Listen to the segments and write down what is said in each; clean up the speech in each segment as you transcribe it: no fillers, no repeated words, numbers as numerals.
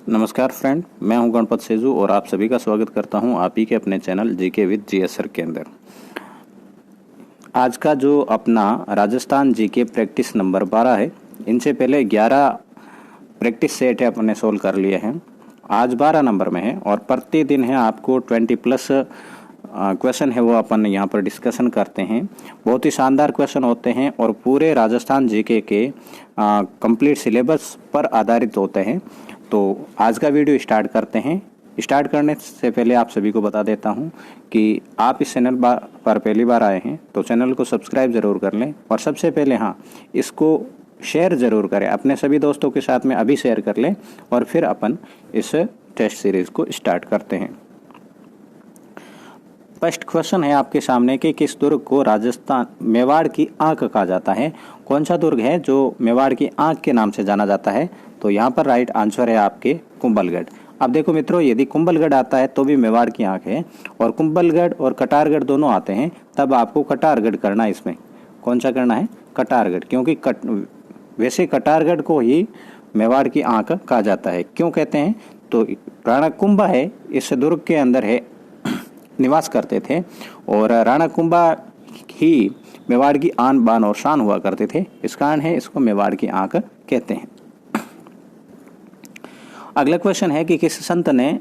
नमस्कार फ्रेंड, मैं हूं गणपत सेजू और आप सभी का स्वागत करता हूं आप ही के अपने channel GK with GS sir के अंदर। आज का जो अपना राजस्थान जीके प्रैक्टिस नंबर 12 है, इनसे पहले 11 प्रैक्टिस सेट है अपने सोल्व कर लिए हैं। आज 12 नंबर में है और प्रतिदिन है आपको 20 प्लस क्वेश्चन है वो अपन यहाँ पर डिस्कशन करते हैं। बहुत ही शानदार क्वेश्चन होते हैं और पूरे राजस्थान जीके के कंप्लीट सिलेबस पर आधारित होते हैं। तो आज का वीडियो स्टार्ट करते हैं। स्टार्ट करने से पहले आप सभी को बता देता हूं कि आप इस चैनल पर पहली बार आए हैं तो चैनल को सब्सक्राइब ज़रूर कर लें और सबसे पहले इसको शेयर ज़रूर करें, अपने सभी दोस्तों के साथ में अभी शेयर कर लें और फिर अपन इस टेस्ट सीरीज़ को स्टार्ट करते हैं। फर्स्ट क्वेश्चन है आपके सामने कि किस दुर्ग को राजस्थान मेवाड़ की आंख कहा जाता है। कौन सा दुर्ग है जो मेवाड़ की आंख के नाम से जाना जाता है? तो यहाँ पर राइट आंसर है आपके कुंभलगढ़। अब देखो मित्रों, यदि कुंभलगढ़ आता है तो भी मेवाड़ की आंख है और कुंभलगढ़ और कटारगढ़ दोनों आते हैं तब आपको कटारगढ़ करना है। इसमें कौन सा करना है? कटारगढ़, क्योंकि वैसे कटारगढ़ को ही मेवाड़ की आंख कहा जाता है। क्यों कहते हैं? तो राणा कुंभा है इस दुर्ग के अंदर है निवास करते थे और राणा कुंभा ही मेवाड़ की आन बान और शान हुआ करते थे, इस कारण है इसको मेवाड़ की आंख कहते हैं। अगला क्वेश्चन है कि किस संत ने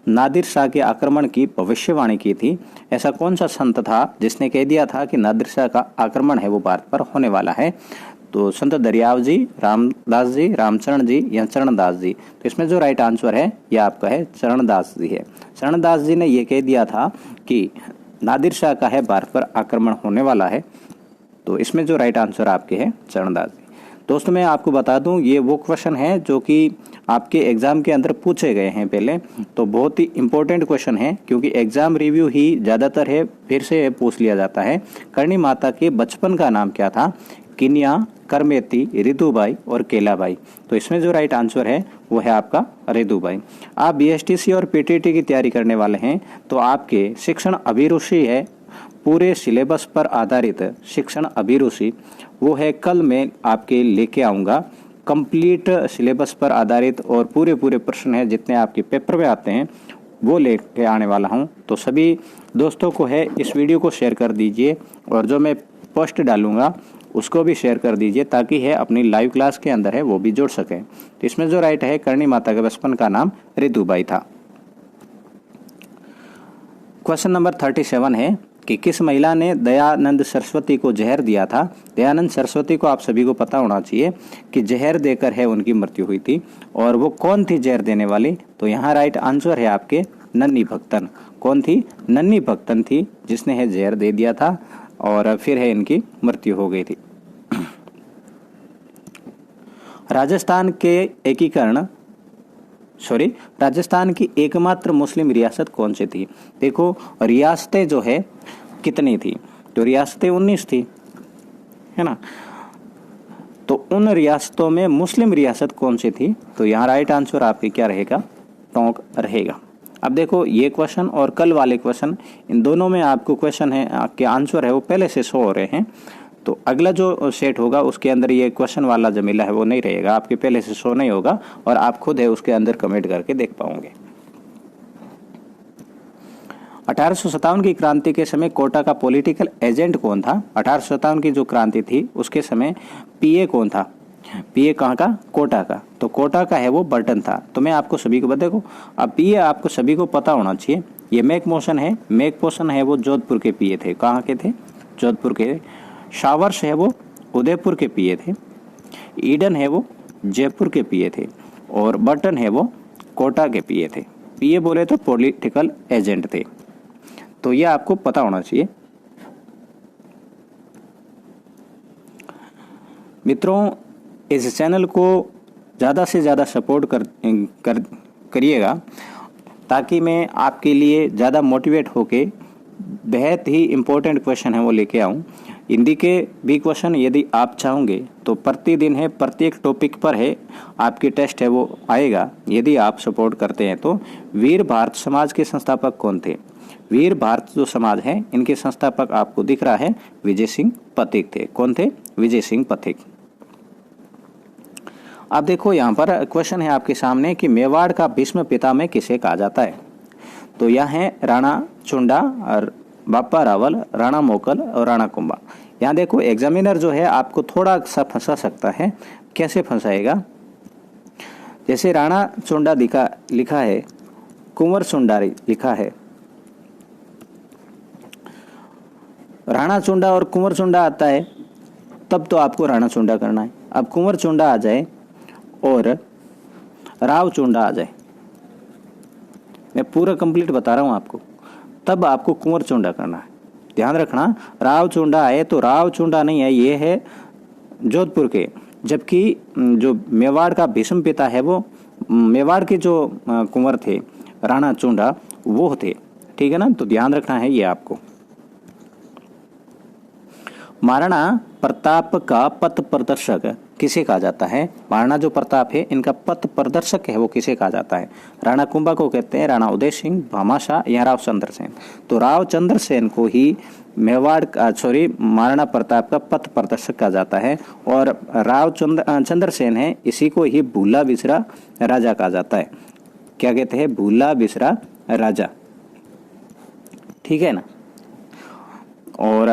नादिर शाह के आक्रमण की भविष्यवाणी की थी? ऐसा कौन सा संत था जिसने कह दिया था कि नादिर शाह का आक्रमण है वो भारत पर होने वाला है? तो संत दरियाव जी, रामदास जी, रामचरण जी या चरणदास जी। तो इसमें जो राइट आंसर है यह आपका है चरणदास जी है। चरणदास जी ने यह कह दिया था कि नादिर शाह का है भारत पर आक्रमण होने वाला है। तो इसमें जो राइट आंसर आपके है चरणदास जी। दोस्तों मैं आपको बता दूं, ये वो क्वेश्चन है जो कि आपके एग्जाम के अंदर पूछे गए हैं पहले, तो बहुत ही इंपॉर्टेंट क्वेश्चन है क्योंकि एग्जाम रिव्यू ही ज़्यादातर है फिर से पूछ लिया जाता है। करणी माता के बचपन का नाम क्या था? किनिया, करमेती, रितुबाई और केलाबाई। तो इसमें जो राइट आंसर है वो है आपका रितुबाई। आप बीएसटीसी और पीटीटी की तैयारी करने वाले हैं तो आपके शिक्षण अभिरुचि है पूरे सिलेबस पर आधारित शिक्षण अभिरुचि, वो है कल मैं आपके लेके आऊँगा। कंप्लीट सिलेबस पर आधारित और पूरे प्रश्न है जितने आपके पेपर में आते हैं वो लेके आने वाला हूँ। तो सभी दोस्तों को है इस वीडियो को शेयर कर दीजिए और जो मैं पोस्ट डालूंगा उसको भी शेयर कर दीजिए ताकि है अपनी लाइव क्लास के अंदर है वो भी जुड़ सकें। तो इसमें जो राइट है करणी माता के बचपन का नाम रितुबाई था। क्वेश्चन नंबर 37 है कि किस महिला ने दयानंद सरस्वती को जहर दिया था? दयानंद सरस्वती को आप सभी को पता होना चाहिए कि जहर देकर है उनकी मृत्यु हुई थी। और वो कौन थी जहर देने वाली? तो यहाँ राइट आंसर है आपके नन्ही भक्तन। कौन थी? नन्ही भक्तन थी जिसने है जहर दे दिया था और फिर है इनकी मृत्यु हो गई थी। राजस्थान की एकमात्र मुस्लिम रियासत कौन सी थी? देखो रियासतें जो है कितनी थी? तो रियासतें 19 थी, है ना। तो उन रियासतों में मुस्लिम रियासत कौन सी थी? तो यहाँ राइट आंसर आपके क्या रहेगा? टोंक रहेगा। अब देखो ये क्वेश्चन और कल वाले क्वेश्चन, इन दोनों में आपको क्वेश्चन है आपके आंसर है वो पहले से शो हो रहे हैं। तो अगला जो सेट होगा उसके अंदर ये क्वेश्चन वाला जमीला है वो नहीं रहेगा, आपके पहले से शो नहीं होगा और आप खुद है उसके अंदर कमेंट करके देख पाओगे। 1857 की क्रांति के समय कोटा का पॉलिटिकल एजेंट कौन था? 1857 की जो क्रांति थी उसके समय पीए कौन था? पीए कहाँ का? कोटा का। तो कोटा का है वो बर्टन था। तो मैं आपको सभी को देखो, अब पीए आपको सभी को पता होना चाहिए। ये मैक मोशन है, मैक पोशन है वो जोधपुर के पीए थे। कहाँ के थे? जोधपुर के। शावर्स है वो उदयपुर के पीए थे। ईडन है वो जयपुर के पीए थे और बर्टन है वो कोटा के पीए थे। पीए बोले तो पॉलिटिकल एजेंट थे। तो ये आपको पता होना चाहिए। मित्रों इस चैनल को ज़्यादा से ज़्यादा सपोर्ट करिएगा ताकि मैं आपके लिए ज़्यादा मोटिवेट होके बेहद ही इम्पोर्टेंट क्वेश्चन है वो लेके आऊँ। हिंदी के भी क्वेश्चन यदि आप चाहोगे तो प्रतिदिन है प्रत्येक टॉपिक पर है आपके टेस्ट है वो आएगा यदि आप सपोर्ट करते हैं तो। वीर भारत समाज के संस्थापक कौन थे? वीर भारत जो समाज है इनके संस्थापक आपको दिख रहा है विजय सिंह पथिक थे। कौन थे? विजय सिंह पथिक। अब देखो यहाँ पर क्वेश्चन है आपके सामने कि मेवाड़ का भीष्म पितामह किसे कहा जाता है। तो यह है राणा चुंडा और बाप्पा रावल, राणा मोकल और राणा कुंभा। यहाँ देखो एग्जामिनर जो है आपको थोड़ा सा फंसा सकता है। कैसे फंसाएगा, जैसे राणा चुंडा लिखा है, कुंवर चुंडारी लिखा है, राणा चुंडा और कुंवर चुंडा आता है तब तो आपको राणा चुंडा करना है। अब कुंवर चुंडा आ जाए और राव चुंडा आ जाए, मैं पूरा कंप्लीट बता रहा हूं आपको, तब आपको कुंवर चुंडा करना है। ध्यान रखना, राव चुंडा आए तो राव चुंडा नहीं है, ये है जोधपुर के, जबकि जो मेवाड़ का भीष्म पिता है वो मेवाड़ के जो कुंवर थे राणा चुंडा वो थे। ठीक है ना, तो ध्यान रखना है ये आपको। महाराणा प्रताप का पथ प्रदर्शक किसे कहा जाता है। महाराणा जो प्रताप है इनका पथ प्रदर्शक है वो किसे कहा जाता है। राणा कुंभा को कहते हैं राणा उदय सिंह, भामाशाह या राव चंद्र सेन। तो राव चंद्र सेन को ही मेवाड़ का महाराणा प्रताप का पथ प्रदर्शक कहा जाता है, और राव चंद्र सेन है इसी को ही भूला बिसरा राजा कहा जाता है। क्या कहते हैं, भूला बिसरा राजा। ठीक है ना। और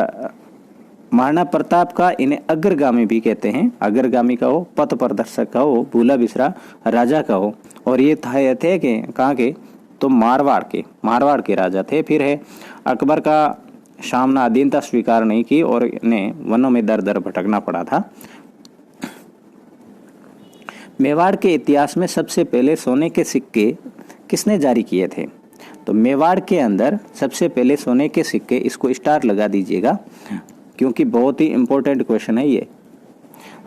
महाराणा प्रताप का इन्हें अग्रगामी भी कहते हैं, अग्रगामी का हो, पथ प्रदर्शक का हो, भूला बिसरा राजा का हो। और ये थे कि कहाँ के, तो मारवाड़ के राजा थे। फिर है अकबर का सामना अधीनता स्वीकार नहीं की और इन्हें वनों में दर दर भटकना पड़ा था। मेवाड़ के इतिहास में सबसे पहले सोने के सिक्के किसने जारी किए थे। तो मेवाड़ के अंदर सबसे पहले सोने के सिक्के, इसको स्टार लगा दीजिएगा क्योंकि बहुत ही इंपॉर्टेंट क्वेश्चन है ये।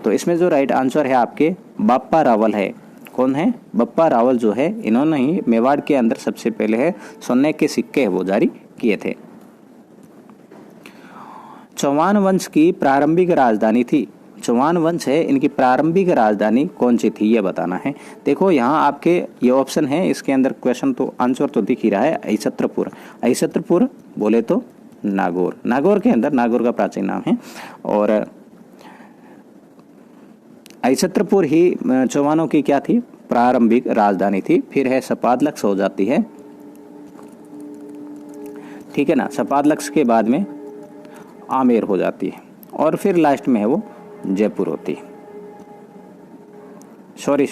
तो इसमें जो राइट आंसर है आपके बाप्पा रावल है। कौन है, बप्पा रावल जो है, इन्होंने ही मेवाड़ के अंदर सबसे पहले है सोने के सिक्के वो जारी किए थे। चौहान वंश की प्रारंभिक राजधानी थी। चौहान वंश है, इनकी प्रारंभिक राजधानी कौन सी थी ये बताना है। देखो यहाँ आपके ये ऑप्शन है, इसके अंदर क्वेश्चन तो आंसर तो दिख ही रहा है, अहिछत्रपुर बोले तो नागौर के अंदर, नागौर का प्राचीन नाम है, और अहिछत्रपुर ही चौहानों की क्या थी, प्रारंभिक राजधानी थी। फिर है सपादलक्स हो जाती है। ठीक है ना, सपादलक्स के बाद में आमेर हो जाती है, और फिर लास्ट में है वो जयपुर होती है। सॉरी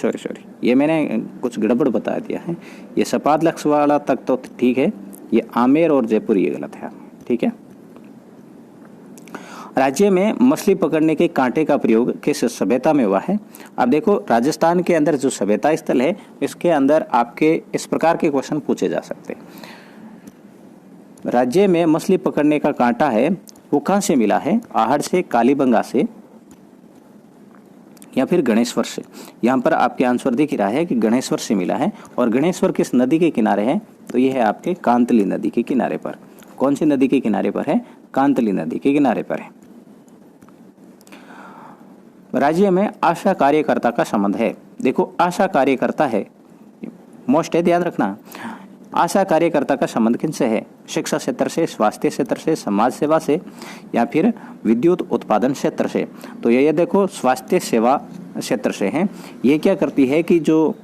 ये मैंने कुछ गड़बड़ बता दिया है। ये सपादलक्स वाला तक तो ठीक है, ये आमेर और जयपुर ये गलत है। ठीक है। राज्य में मछली पकड़ने के कांटे का प्रयोग किस सभ्यता में हुआ है। अब देखो राजस्थान के अंदर जो सभ्यता स्थल है, इसके अंदर आपके इस प्रकार के क्वेश्चन पूछे जा सकते हैं। राज्य में मछली पकड़ने का कांटा है वो कहां से मिला है, आहड़ से, कालीबंगा से या फिर गणेश्वर से। यहाँ पर आपके आंसर दिख रहा है कि गणेश्वर से मिला है। और गणेश्वर किस नदी के किनारे है, तो ये है आपके कांतली नदी के किनारे पर। कौन सी नदी के किनारे पर है, कांतली नदी के किनारे पर है। राज्य में आशा कार्यकर्ता का संबंध है। देखो आशा कार्यकर्ता है, मोस्ट है, ध्यान रखना। आशा कार्यकर्ता का संबंध किनसे है, शिक्षा क्षेत्र से, स्वास्थ्य क्षेत्र से, समाज सेवा से या फिर विद्युत उत्पादन क्षेत्र से। तो ये देखो स्वास्थ्य सेवा क्षेत्र से है। ये क्या करती है कि जो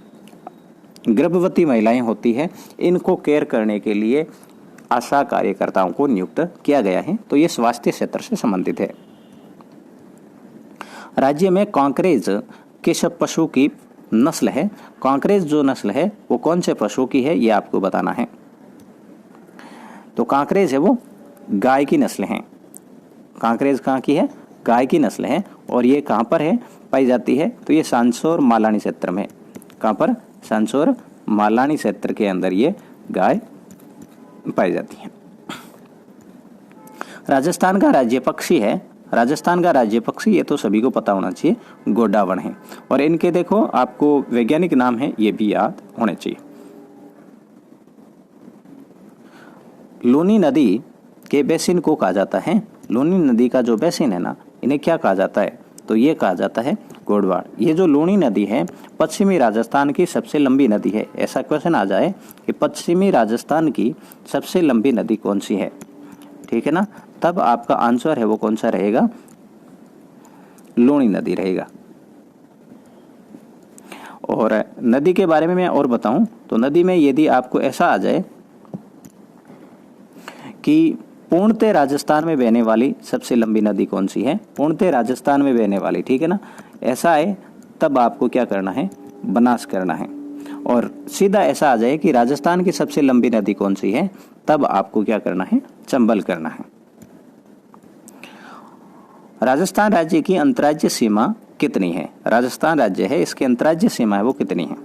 गर्भवती महिलाएं होती है इनको केयर करने के लिए आशा कार्यकर्ताओं को नियुक्त किया गया है। तो ये स्वास्थ्य क्षेत्र से संबंधित है। राज्य में कांकरेज किस पशु की नस्ल है। कांकरेज जो नस्ल है वो कौन से पशु की है ये आपको बताना है। तो कांकरेज है वो गाय की नस्ल है। कांकरेज कहाँ की है, गाय की नस्ल है। और ये कहाँ पर है पाई जाती है, तो ये सांसौर मालानी क्षेत्र में। कहाँ पर, सांसौर मालानी क्षेत्र के अंदर ये गाय पाई जाती है। राजस्थान का राज्य पक्षी है। राजस्थान का राज्य पक्षी ये तो सभी को पता होना चाहिए, गोडावण है। और इनके देखो आपको वैज्ञानिक नाम है ये भी याद होने चाहिए। लूनी नदी के बेसिन को कहा जाता है। लूनी नदी का जो बेसिन है ना, इन्हें क्या कहा जाता है, तो ये कहा जाता है गोडवाड़। ये जो लूनी नदी है पश्चिमी राजस्थान की सबसे लंबी नदी है। ऐसा क्वेश्चन आ जाए कि पश्चिमी राजस्थान की सबसे लंबी नदी कौन सी है, ठीक है ना, तब आपका आंसर है वो कौन सा रहेगा, लूनी नदी रहेगा। और नदी के बारे में मैं और बताऊं तो नदी में यदि आपको ऐसा आ जाए कि पूर्णतः राजस्थान में बहने वाली सबसे लंबी नदी कौन सी है, पूर्णतः राजस्थान में बहने वाली, ठीक है ना, ऐसा है तब आपको क्या करना है, बनास करना है। और सीधा ऐसा आ जाए कि राजस्थान की सबसे लंबी नदी कौन सी है, तब आपको क्या करना है, चंबल करना है। राजस्थान राज्य की अंतर्राज्यीय सीमा कितनी है, राजस्थान राज्य है इसकी अंतर्राज्यीय सीमा है वो कितनी है,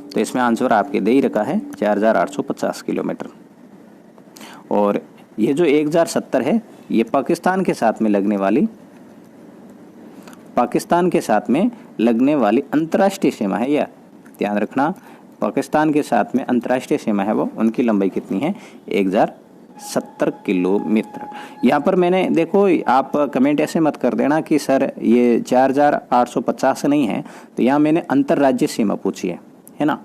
तो इसमें आंसर आपके दे ही रखा है 4850 किलोमीटर। और ये जो 1070 है ये पाकिस्तान के साथ में लगने वाली अंतर्राष्ट्रीय सीमा है, यह ध्यान रखना, पाकिस्तान के साथ में अंतर्राष्ट्रीय सीमा है वो, उनकी लंबाई कितनी है, 1070 किलोमीटर। यहाँ पर मैंने देखो, आप कमेंट ऐसे मत कर देना कि सर ये 4850 नहीं है, तो यहाँ मैंने अंतर्राज्यीय सीमा पूछी है ना।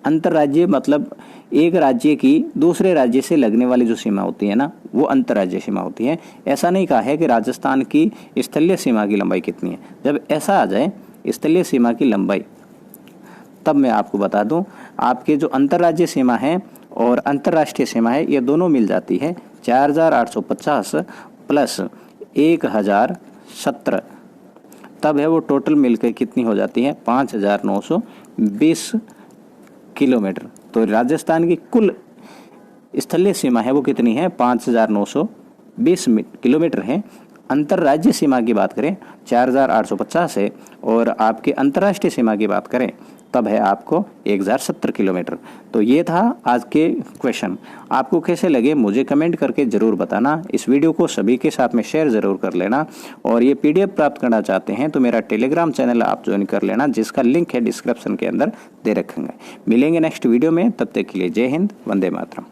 अंतर्राज्यीय मतलब एक राज्य की दूसरे राज्य से लगने वाली जो सीमा होती है ना, वो अंतर्राज्यीय सीमा होती है। ऐसा नहीं कहा है कि राजस्थान की स्थलीय सीमा की लंबाई कितनी है। जब ऐसा आ जाए स्थलीय सीमा की लंबाई, तब मैं आपको बता दूं, आपके जो अंतर्राज्यीय सीमा है और अंतर्राष्ट्रीय सीमा है ये दोनों मिल जाती है 4850 प्लस 1070, तब है वो टोटल मिलकर कितनी हो जाती है, 5920 किलोमीटर। तो राजस्थान की कुल स्थलीय सीमा है वो कितनी है, 5920 किलोमीटर है। अंतर्राज्यीय सीमा की बात करें 4850 है, और आपके अंतर्राष्ट्रीय सीमा की बात करें तब है आपको 1070 किलोमीटर। तो ये था आज के क्वेश्चन। आपको कैसे लगे मुझे कमेंट करके ज़रूर बताना। इस वीडियो को सभी के साथ में शेयर ज़रूर कर लेना, और ये PDF प्राप्त करना चाहते हैं तो मेरा टेलीग्राम चैनल आप ज्वाइन कर लेना, जिसका लिंक है डिस्क्रिप्शन के अंदर दे रखेंगे। मिलेंगे नेक्स्ट वीडियो में, तब तक के लिए जय हिंद, वंदे मातरम।